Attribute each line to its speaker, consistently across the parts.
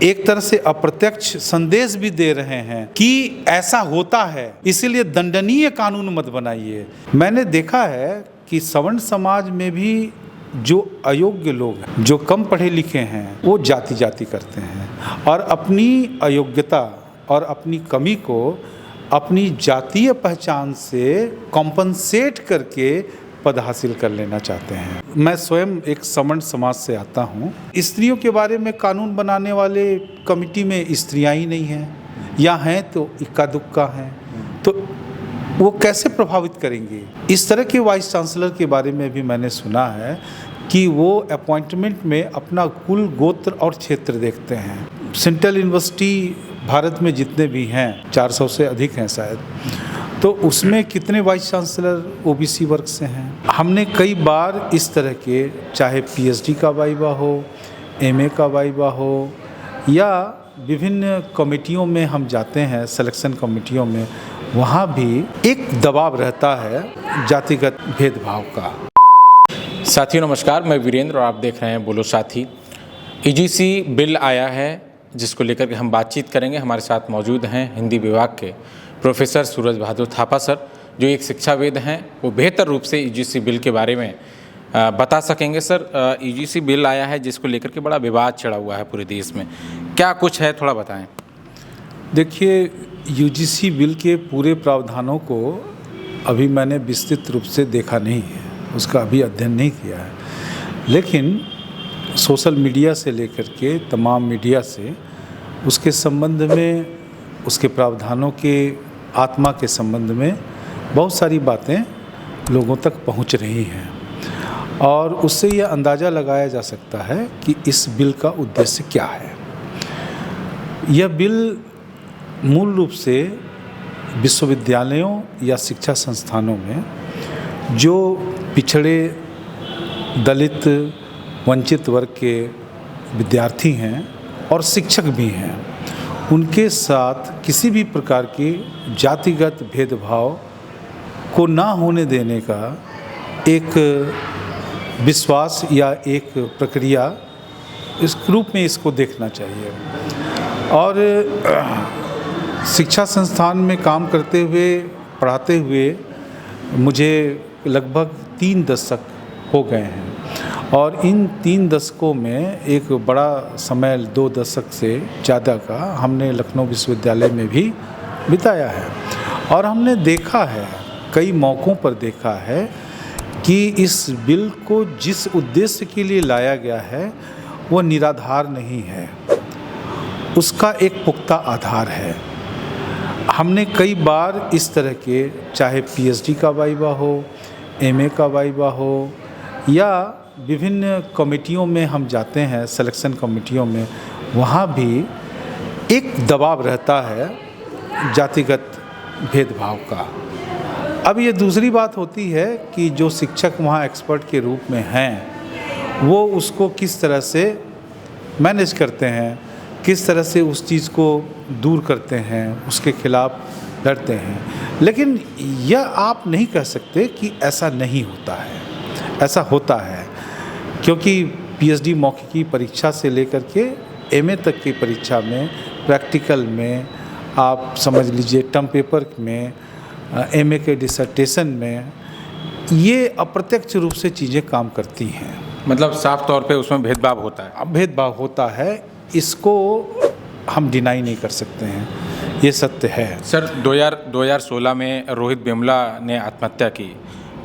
Speaker 1: एक तरह से अप्रत्यक्ष संदेश भी दे रहे हैं कि ऐसा होता है, इसीलिए दंडनीय कानून मत बनाइए। मैंने देखा है कि सवर्ण समाज में भी जो अयोग्य लोग हैं, जो कम पढ़े लिखे हैं, वो जाति करते हैं और अपनी अयोग्यता और अपनी कमी को अपनी जातीय पहचान से कॉम्पनसेट करके पद हासिल कर लेना चाहते हैं। मैं स्वयं एक सवर्ण समाज से आता हूँ। स्त्रियों के बारे में कानून बनाने वाले कमिटी में स्त्रियाँ ही नहीं हैं, या हैं तो इक्का दुक्का हैं, तो वो कैसे प्रभावित करेंगे। इस तरह के वाइस चांसलर के बारे में भी मैंने सुना है कि वो अपॉइंटमेंट में अपना कुल गोत्र और क्षेत्र देखते हैं। सेंट्रल यूनिवर्सिटी भारत में जितने भी हैं 400 से अधिक हैं शायद, तो उसमें कितने वाइस चांसलर ओबीसी वर्ग से हैं। हमने कई बार इस तरह के, चाहे पीएचडी का वाइवा हो, एमए का वाइवा हो, या विभिन्न कमेटियों में हम जाते हैं, सिलेक्शन कमेटियों में, वहाँ भी एक दबाव रहता है जातिगत भेदभाव का।
Speaker 2: साथियों नमस्कार, मैं वीरेंद्र और आप देख रहे हैं बोलो साथी। ईजीसी बिल आया है जिसको लेकर के हम बातचीत करेंगे। हमारे साथ मौजूद हैं हिंदी विभाग के प्रोफेसर सूरज बहादुर थापा सर, जो एक शिक्षाविद हैं। वो बेहतर रूप से ईजीसी बिल के बारे में बता सकेंगे। सर, ईजीसी बिल आया है जिसको लेकर के बड़ा विवाद चढ़ा हुआ है पूरे देश में, क्या कुछ है थोड़ा बताएं।
Speaker 1: देखिए, यूजीसी बिल के पूरे प्रावधानों को अभी मैंने विस्तृत रूप से देखा नहीं है, उसका अभी अध्ययन नहीं किया है, लेकिन सोशल मीडिया से लेकर के तमाम मीडिया से उसके संबंध में, उसके प्रावधानों के आत्मा के संबंध में बहुत सारी बातें लोगों तक पहुंच रही हैं, और उससे यह अंदाज़ा लगाया जा सकता है कि इस बिल का उद्देश्य क्या है। यह बिल मूल रूप से विश्वविद्यालयों या शिक्षा संस्थानों में जो पिछड़े, दलित, वंचित वर्ग के विद्यार्थी हैं और शिक्षक भी हैं, उनके साथ किसी भी प्रकार के जातिगत भेदभाव को ना होने देने का एक विश्वास या एक प्रक्रिया, इस रूप में इसको देखना चाहिए। और शिक्षा संस्थान में काम करते हुए, पढ़ाते हुए मुझे लगभग 3 दशक हो गए हैं, और इन 3 दशकों में एक बड़ा समय 2 दशक से ज़्यादा का हमने लखनऊ विश्वविद्यालय में भी बिताया है। और हमने देखा है, कई मौक़ों पर देखा है कि इस बिल को जिस उद्देश्य के लिए लाया गया है वो निराधार नहीं है, उसका एक पुख्ता आधार है। हमने कई बार इस तरह के, चाहे पीएचडी का वाइवा हो, एमए का वाइवा हो, या विभिन्न कमेटियों में हम जाते हैं, सिलेक्शन कमेटियों में, वहाँ भी एक दबाव रहता है जातिगत भेदभाव का। अब ये दूसरी बात होती है कि जो शिक्षक वहाँ एक्सपर्ट के रूप में हैं, वो उसको किस तरह से मैनेज करते हैं, किस तरह से उस चीज़ को दूर करते हैं, उसके खिलाफ लड़ते हैं। लेकिन यह आप नहीं कह सकते कि ऐसा नहीं होता है, ऐसा होता है, क्योंकि पीएचडी मौखिकी परीक्षा से लेकर के एमए तक की परीक्षा में, प्रैक्टिकल में, आप समझ लीजिए टर्म पेपर में, एमए के डिसर्टेशन में, ये अप्रत्यक्ष रूप से चीज़ें काम करती हैं।
Speaker 2: मतलब साफ तौर पे उसमें भेदभाव होता है।
Speaker 1: अब भेदभाव होता है, इसको हम डिनाई नहीं कर सकते हैं, ये सत्य है।
Speaker 2: सर, 2016 में रोहित वेमुला ने आत्महत्या की,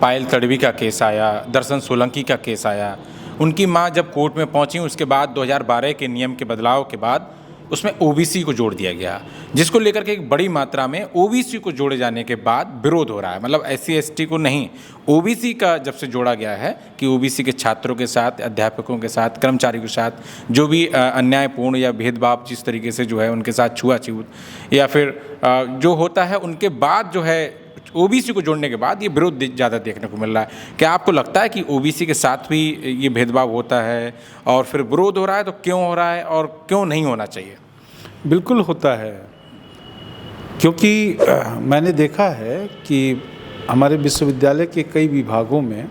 Speaker 2: पायल तड़वी का केस आया, दर्शन सोलंकी का केस आया। उनकी मां जब कोर्ट में पहुंची, उसके बाद 2012 के नियम के बदलाव के बाद उसमें ओबीसी को जोड़ दिया गया, जिसको लेकर के एक बड़ी मात्रा में ओबीसी को जोड़े जाने के बाद विरोध हो रहा है। मतलब एससी एसटी को नहीं, ओबीसी का जब से जोड़ा गया है कि ओबीसी के छात्रों के साथ, अध्यापकों के साथ, कर्मचारियों के साथ जो भी अन्यायपूर्ण या भेदभाव जिस तरीके से जो है उनके साथ छुआछूत या फिर जो होता है, उनके बाद जो है ओबीसी को जोड़ने के बाद ये विरोध ज़्यादा देखने को मिल रहा है। क्या आपको लगता है कि ओबीसी के साथ भी ये भेदभाव होता है, और फिर विरोध हो रहा है तो क्यों हो रहा है और क्यों नहीं होना चाहिए?
Speaker 1: बिल्कुल होता है, क्योंकि मैंने देखा है कि हमारे विश्वविद्यालय के कई विभागों में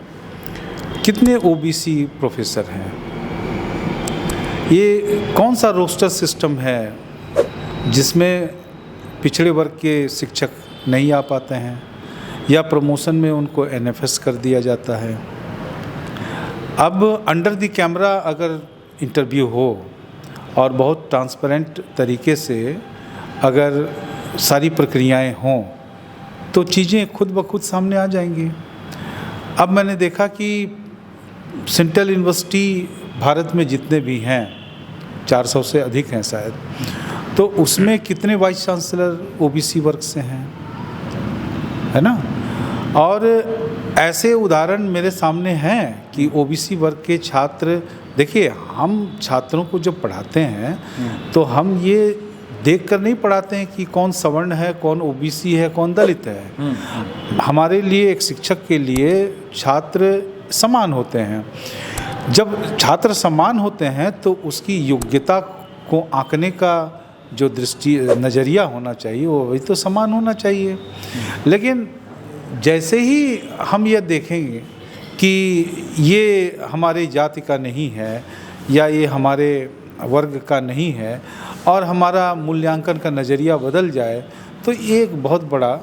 Speaker 1: कितने ओबीसी प्रोफेसर हैं, ये कौन सा रोस्टर सिस्टम है जिसमें पिछड़े वर्ग के शिक्षक नहीं आ पाते हैं या प्रमोशन में उनको एनएफएस कर दिया जाता है। अब अंडर द कैमरा अगर इंटरव्यू हो और बहुत ट्रांसपेरेंट तरीके से अगर सारी प्रक्रियाएं हों तो चीज़ें खुद ब खुद सामने आ जाएंगी। अब मैंने देखा कि सेंट्रल यूनिवर्सिटी भारत में जितने भी हैं 400 से अधिक हैं शायद, तो उसमें कितने वाइस चांसलर ओबीसी वर्ग से हैं, है ना। और ऐसे उदाहरण मेरे सामने हैं कि ओबीसी वर्ग के छात्र, देखिए हम छात्रों को जब पढ़ाते हैं तो हम ये देख कर नहीं पढ़ाते हैं कि कौन सवर्ण है, कौन ओबीसी है, कौन दलित है। हमारे लिए, एक शिक्षक के लिए छात्र समान होते हैं। जब छात्र समान होते हैं तो उसकी योग्यता को आंकने का जो नज़रिया होना चाहिए वो वही तो समान होना चाहिए। लेकिन जैसे ही हम ये देखेंगे कि ये हमारी जाति का नहीं है या ये हमारे वर्ग का नहीं है और हमारा मूल्यांकन का नज़रिया बदल जाए तो ये एक बहुत बड़ा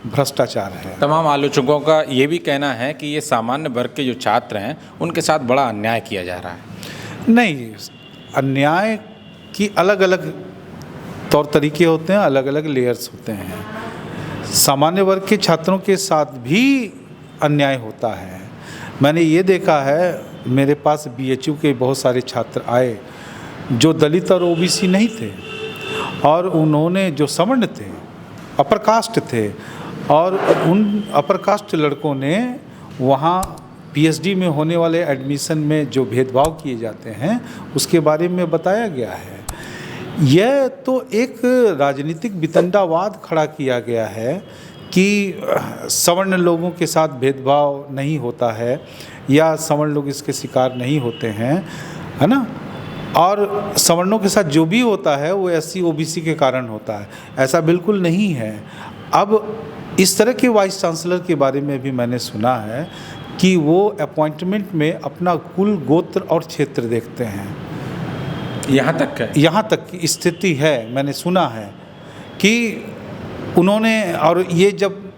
Speaker 1: भ्रष्टाचार है।
Speaker 2: तमाम आलोचकों का ये भी कहना है कि ये सामान्य वर्ग के जो छात्र हैं उनके साथ बड़ा अन्याय किया जा रहा है।
Speaker 1: नहीं, अन्याय की अलग अलग तौर तरीके होते हैं, अलग अलग लेयर्स होते हैं। सामान्य वर्ग के छात्रों के साथ भी अन्याय होता है। मैंने ये देखा है, मेरे पास बीएचयू के बहुत सारे छात्र आए जो दलित और ओबीसी नहीं थे और उन्होंने, जो सवर्ण थे, अपर कास्ट थे, और उन अपर कास्ट लड़कों ने वहाँ पीएचडी में होने वाले एडमिशन में जो भेदभाव किए जाते हैं उसके बारे में बताया गया है। यह तो एक राजनीतिक वितंडावाद खड़ा किया गया है कि सवर्ण लोगों के साथ भेदभाव नहीं होता है या सवर्ण लोग इसके शिकार नहीं होते हैं, है ना। और सवर्णों के साथ जो भी होता है वो एससी ओबीसी के कारण होता है, ऐसा बिल्कुल नहीं है। अब इस तरह के वाइस चांसलर के बारे में भी मैंने सुना है कि वो अपॉइंटमेंट में अपना कुल, गोत्र और क्षेत्र देखते हैं। यहाँ तक की स्थिति है, मैंने सुना है कि उन्होंने, और ये जब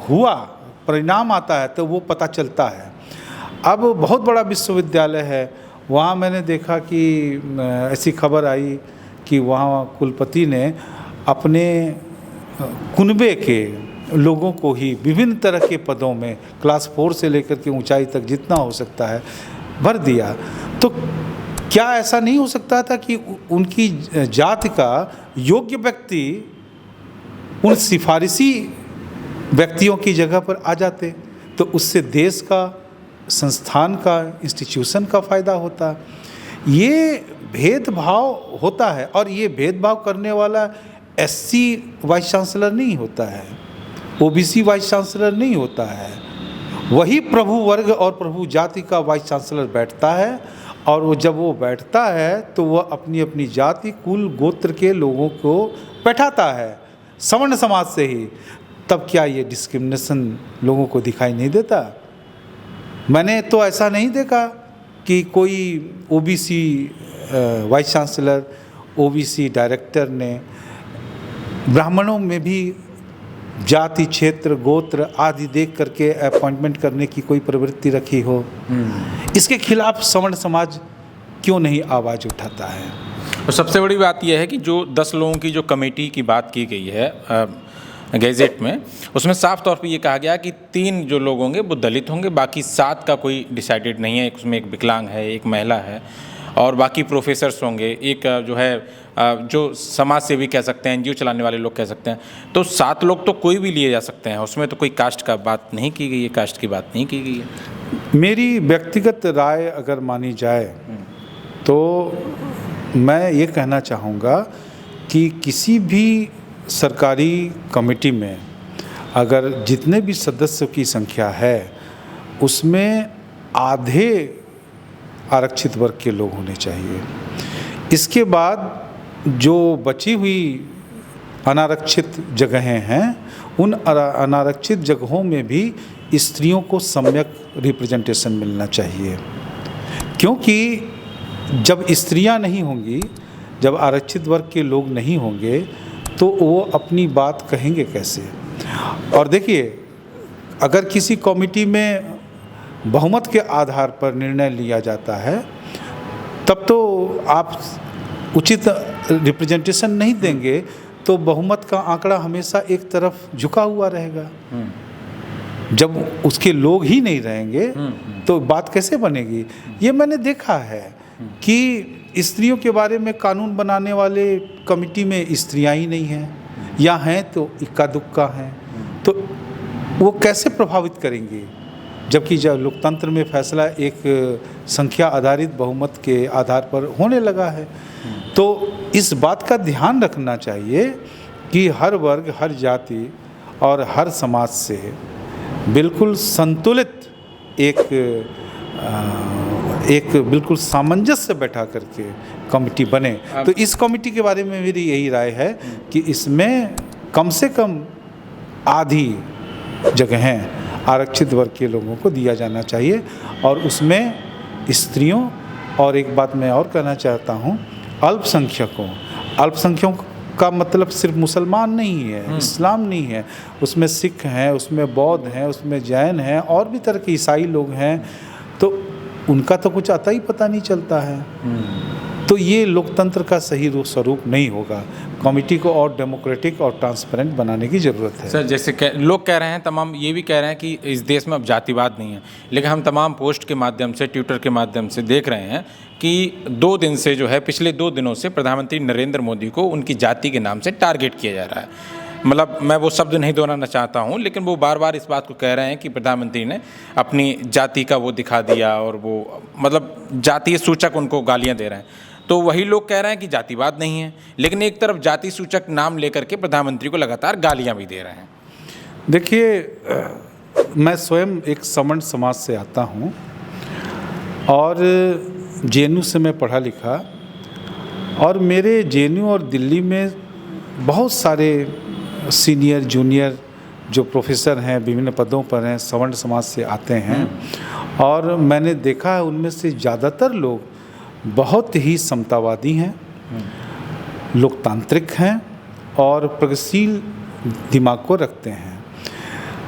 Speaker 1: हुआ परिणाम आता है तो वो पता चलता है। अब बहुत बड़ा विश्वविद्यालय है, वहाँ मैंने देखा कि ऐसी खबर आई कि वहाँ कुलपति ने अपने कुनबे के लोगों को ही विभिन्न तरह के पदों में क्लास 4 से लेकर के ऊंचाई तक जितना हो सकता है भर दिया। तो क्या ऐसा नहीं हो सकता था कि उनकी जाति का योग्य व्यक्ति उन सिफारिशी व्यक्तियों की जगह पर आ जाते, तो उससे देश का, संस्थान का, इंस्टीट्यूशन का फ़ायदा होता। ये भेदभाव होता है और ये भेदभाव करने वाला एससी वाइस चांसलर नहीं होता है, ओबीसी वाइस चांसलर नहीं होता है, वही प्रभु वर्ग और प्रभु जाति का वाइस चांसलर बैठता है। और वो जब वो बैठता है तो वह अपनी अपनी जाति, कुल, गोत्र के लोगों को बैठाता है, सवर्ण समाज से ही। तब क्या ये डिस्क्रिमिनेशन लोगों को दिखाई नहीं देता? मैंने तो ऐसा नहीं देखा कि कोई OBC vice chancellor, OBC director ने ब्राह्मणों में भी जाति, क्षेत्र, गोत्र आदि देख करके अपॉइंटमेंट करने की कोई प्रवृत्ति रखी हो। इसके खिलाफ सवर्ण समाज क्यों नहीं आवाज़ उठाता है?
Speaker 2: और सबसे बड़ी बात यह है कि जो 10 लोगों की जो कमेटी की बात की गई है गैजेट में, उसमें साफ तौर पे ये कहा गया कि 3 जो लोग होंगे वो दलित होंगे, बाकी 7 का कोई डिसाइडेड नहीं है। उसमें एक विकलांग है, एक महिला है और बाकी प्रोफेसर्स होंगे, एक जो है जो समाज सेवी कह सकते हैं, एनजीओ चलाने वाले लोग कह सकते हैं। तो 7 लोग तो कोई भी लिए जा सकते हैं, उसमें तो कोई कास्ट का बात नहीं की गई है, कास्ट की बात नहीं की गई है।
Speaker 1: मेरी व्यक्तिगत राय अगर मानी जाए तो मैं ये कहना चाहूँगा कि किसी भी सरकारी कमेटी में अगर जितने भी सदस्यों की संख्या है उसमें आधे आरक्षित वर्ग के लोग होने चाहिए। इसके बाद जो बची हुई अनारक्षित जगहें हैं उन अनारक्षित जगहों में भी स्त्रियों को सम्यक रिप्रेजेंटेशन मिलना चाहिए, क्योंकि जब स्त्रियां नहीं होंगी, जब आरक्षित वर्ग के लोग नहीं होंगे, तो वो अपनी बात कहेंगे कैसे? और देखिए, अगर किसी कमेटी में बहुमत के आधार पर निर्णय लिया जाता है, तब तो आप उचित रिप्रेजेंटेशन नहीं देंगे, तो बहुमत का आंकड़ा हमेशा एक तरफ झुका हुआ रहेगा। जब उसके लोग ही नहीं रहेंगे तो बात कैसे बनेगी? ये मैंने देखा है कि स्त्रियों के बारे में कानून बनाने वाले कमेटी में स्त्रियां ही नहीं हैं, या हैं तो इक्का दुक्का हैं, तो वो कैसे प्रभावित करेंगी? जबकि जब लोकतंत्र में फैसला एक संख्या आधारित बहुमत के आधार पर होने लगा है, तो इस बात का ध्यान रखना चाहिए कि हर वर्ग, हर जाति और हर समाज से बिल्कुल संतुलित एक बिल्कुल सामंजस्य बैठा करके कमेटी बने। तो इस कमेटी के बारे में मेरी यही राय है कि इसमें कम से कम आधी जगहें आरक्षित वर्ग के लोगों को दिया जाना चाहिए, और उसमें स्त्रियों, और एक बात मैं और कहना चाहता हूँ, अल्पसंख्यकों का मतलब सिर्फ मुसलमान नहीं है, इस्लाम नहीं है, उसमें सिख हैं, उसमें बौद्ध हैं, उसमें जैन हैं, और भी तरह के ईसाई लोग हैं, तो उनका तो कुछ आता ही पता नहीं चलता है। तो ये लोकतंत्र का सही स्वरूप नहीं होगा। कमेटी को और डेमोक्रेटिक और ट्रांसपेरेंट बनाने की ज़रूरत है।
Speaker 2: सर, जैसे लोग कह रहे हैं, तमाम ये भी कह रहे हैं कि इस देश में अब जातिवाद नहीं है, लेकिन हम तमाम पोस्ट के माध्यम से, ट्विटर के माध्यम से देख रहे हैं कि 2 दिन से जो है, पिछले 2 दिनों से प्रधानमंत्री नरेंद्र मोदी को उनकी जाति के नाम से टारगेट किया जा रहा है। मतलब मैं वो शब्द नहीं दोहराना चाहता हूँ, लेकिन वो बार बार इस बात को कह रहे हैं कि प्रधानमंत्री ने अपनी जाति का वो दिखा दिया, और वो मतलब जातीय सूचक उनको गालियाँ दे रहे हैं। तो वही लोग कह रहे हैं कि जातिवाद नहीं है, लेकिन एक तरफ जाति सूचक नाम लेकर के प्रधानमंत्री को लगातार गालियाँ भी दे रहे हैं।
Speaker 1: देखिए, मैं स्वयं एक सवर्ण समाज से आता हूँ, और जेएनयू से मैं पढ़ा लिखा, और मेरे जेएनयू और दिल्ली में बहुत सारे सीनियर जूनियर जो प्रोफेसर हैं, विभिन्न पदों पर हैं, सवर्ण समाज से आते हैं, और मैंने देखा है उनमें से ज़्यादातर लोग बहुत ही समतावादी हैं, लोकतांत्रिक हैं, और प्रगतिशील दिमाग को रखते हैं।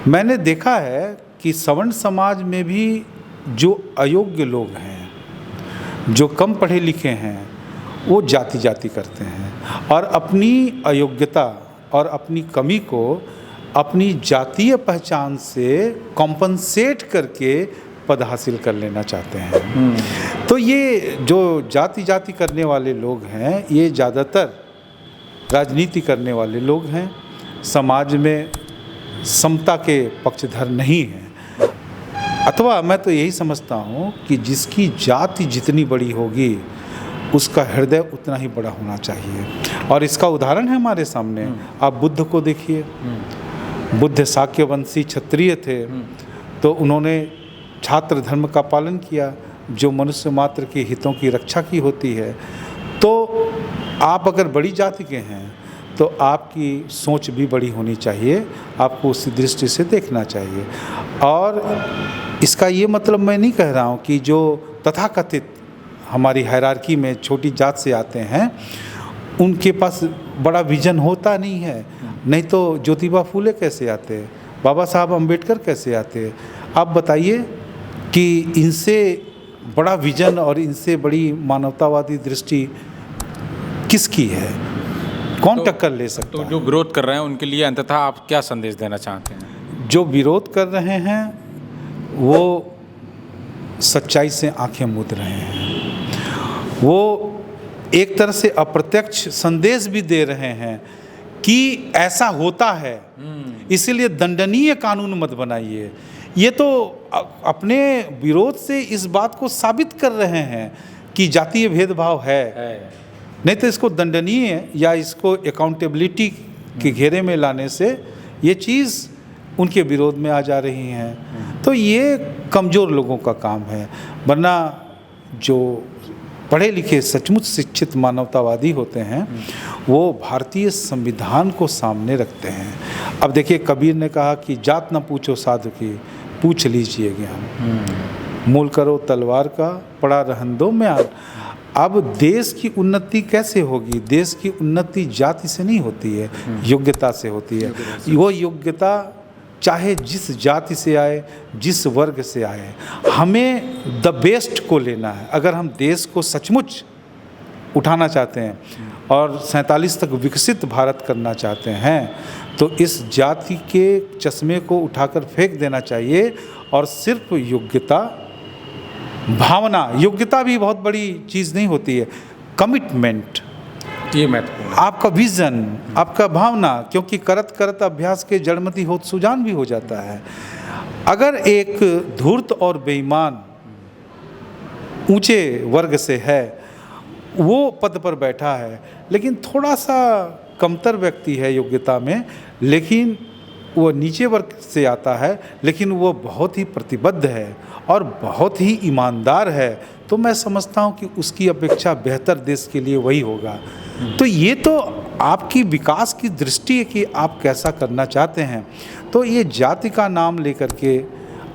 Speaker 1: मैंने देखा है कि सवर्ण समाज में भी जो अयोग्य लोग हैं, जो कम पढ़े लिखे हैं, वो जाति करते हैं, और अपनी अयोग्यता और अपनी कमी को अपनी जातीय पहचान से कॉम्पनसेट करके पद हासिल कर लेना चाहते हैं। तो ये जो जाति करने वाले लोग हैं, ये ज़्यादातर राजनीति करने वाले लोग हैं, समाज में समता के पक्षधर नहीं हैं। अथवा मैं तो यही समझता हूँ कि जिसकी जाति जितनी बड़ी होगी, उसका हृदय उतना ही बड़ा होना चाहिए। और इसका उदाहरण है हमारे सामने। आप बुद्ध को देखिए, बुद्ध शाक्यवंशी क्षत्रिय थे, तो उन्होंने छात्र धर्म का पालन किया, जो मनुष्य मात्र के हितों की रक्षा की होती है। तो आप अगर बड़ी जाति के हैं, तो आपकी सोच भी बड़ी होनी चाहिए, आपको उसी दृष्टि से देखना चाहिए। और इसका ये मतलब मैं नहीं कह रहा हूँ कि जो तथाकथित हमारी हायरार्की में छोटी जात से आते हैं, उनके पास बड़ा विजन होता नहीं है। नहीं तो ज्योतिबा फूले कैसे आते, बाबा साहब अम्बेडकर कैसे आते? आप बताइए कि इनसे बड़ा विजन और इनसे बड़ी मानवतावादी दृष्टि किसकी है? कौन टक्कर ले सकता है?
Speaker 2: तो जो विरोध कर रहे हैं उनके लिए अंततः आप क्या संदेश देना चाहते हैं?
Speaker 1: जो विरोध कर रहे हैं वो सच्चाई से आंखें मूंद रहे हैं। वो एक तरह से अप्रत्यक्ष संदेश भी दे रहे हैं कि ऐसा होता है, इसीलिए दंडनीय कानून मत बनाइए। ये तो अपने विरोध से इस बात को साबित कर रहे हैं कि जातीय भेदभाव है। नहीं तो इसको दंडनीय या इसको अकाउंटेबिलिटी के घेरे में लाने से ये चीज़ उनके विरोध में आ जा रही हैं। तो ये कमज़ोर लोगों का काम है, वरना जो पढ़े लिखे सचमुच शिक्षित मानवतावादी होते हैं, वो भारतीय संविधान को सामने रखते हैं। अब देखिए, कबीर ने कहा कि जात न पूछो साधु की, पूछ लीजिए ज्ञान। मूल करो तलवार का, पड़ा रहन दो म्यान। अब देश की उन्नति कैसे होगी? देश की उन्नति जाति से नहीं होती है, योग्यता से होती है। वो योग्यता चाहे जिस जाति से आए, जिस वर्ग से आए, हमें द बेस्ट को लेना है। अगर हम देश को सचमुच उठाना चाहते हैं और 47 तक विकसित भारत करना चाहते हैं, तो इस जाति के चश्मे को उठाकर फेंक देना चाहिए और सिर्फ योग्यता, भावना, योग्यता भी बहुत बड़ी चीज़ नहीं होती है, कमिटमेंट,
Speaker 2: ये महत्वपूर्ण है।
Speaker 1: आपका विज़न, आपका भावना, क्योंकि करत करत अभ्यास के जड़मति होत सुजान भी हो जाता है। अगर एक धूर्त और बेईमान ऊंचे वर्ग से है, वो पद पर बैठा है, लेकिन थोड़ा सा कमतर व्यक्ति है योग्यता में, लेकिन वो नीचे वर्ग से आता है, लेकिन वो बहुत ही प्रतिबद्ध है और बहुत ही ईमानदार है, तो मैं समझता हूँ कि उसकी अपेक्षा बेहतर देश के लिए वही होगा। तो ये तो आपकी विकास की दृष्टि है कि आप कैसा करना चाहते हैं। तो ये जाति का नाम लेकर के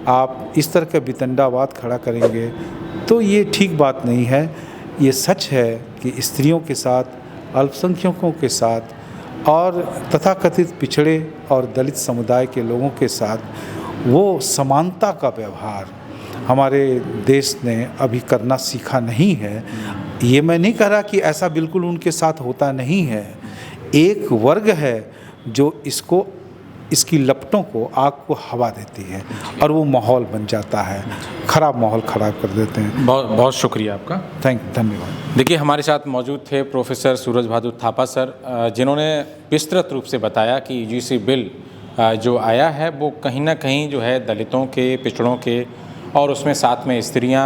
Speaker 1: आप इस तरह का वितंडावाद खड़ा करेंगे तो ये ठीक बात नहीं है। ये सच है कि स्त्रियों के साथ, अल्पसंख्यकों के साथ और तथाकथित पिछड़े और दलित समुदाय के लोगों के साथ वो समानता का व्यवहार हमारे देश ने अभी करना सीखा नहीं है। ये मैं नहीं कह रहा कि ऐसा बिल्कुल उनके साथ होता नहीं है। एक वर्ग है जो इसकी लपटों को, आग को हवा देती है और वो माहौल बन जाता है, ख़राब माहौल ख़राब कर देते हैं।
Speaker 2: बहुत बहुत शुक्रिया आपका,
Speaker 1: धन्यवाद।
Speaker 2: देखिए, हमारे साथ मौजूद थे प्रोफेसर सूरज बहादुर थापा सर, जिन्होंने विस्तृत रूप से बताया कि यूजीसी बिल जो आया है वो कहीं ना कहीं जो है दलितों के, पिछड़ों के और उसमें साथ में स्त्रियां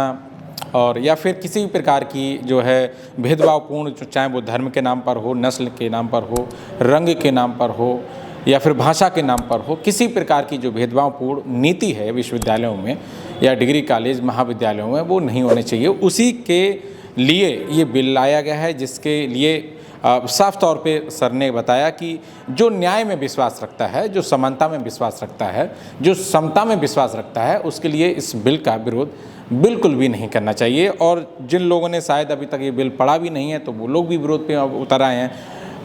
Speaker 2: और या फिर किसी भी प्रकार की जो है भेदभावपूर्ण, चाहे वो धर्म के नाम पर हो, नस्ल के नाम पर हो, रंग के नाम पर हो या फिर भाषा के नाम पर हो, किसी प्रकार की जो भेदभावपूर्ण नीति है विश्वविद्यालयों में या डिग्री कॉलेज महाविद्यालयों में, वो नहीं होने चाहिए। उसी के लिए ये बिल लाया गया है, जिसके लिए साफ तौर पे सर ने बताया कि जो न्याय में विश्वास रखता है, जो समानता में विश्वास रखता है, जो समता में विश्वास रखता है, उसके लिए इस बिल का विरोध बिल्कुल भी नहीं करना चाहिए। और जिन लोगों ने शायद अभी तक ये बिल पढ़ा भी नहीं है, तो वो लोग भी विरोध पे उतर आए हैं।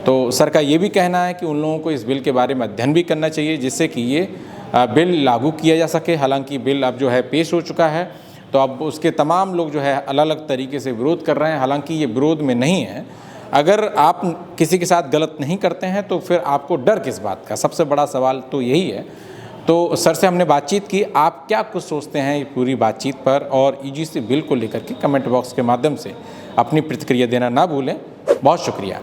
Speaker 2: तो सर का ये भी कहना है कि उन लोगों को इस बिल के बारे में अध्ययन भी करना चाहिए, जिससे कि ये बिल लागू किया जा सके। हालांकि बिल अब जो है पेश हो चुका है, तो अब उसके तमाम लोग जो है अलग अलग तरीके से विरोध कर रहे हैं। हालांकि ये विरोध में नहीं है। अगर आप किसी के साथ गलत नहीं करते हैं तो फिर आपको डर किस बात का? सबसे बड़ा सवाल तो यही है। तो सर से हमने बातचीत की, आप क्या कुछ सोचते हैं ये पूरी बातचीत पर, और यूजीसी बिल को लेकर के कमेंट बॉक्स के माध्यम से अपनी प्रतिक्रिया देना ना भूलें। बहुत शुक्रिया।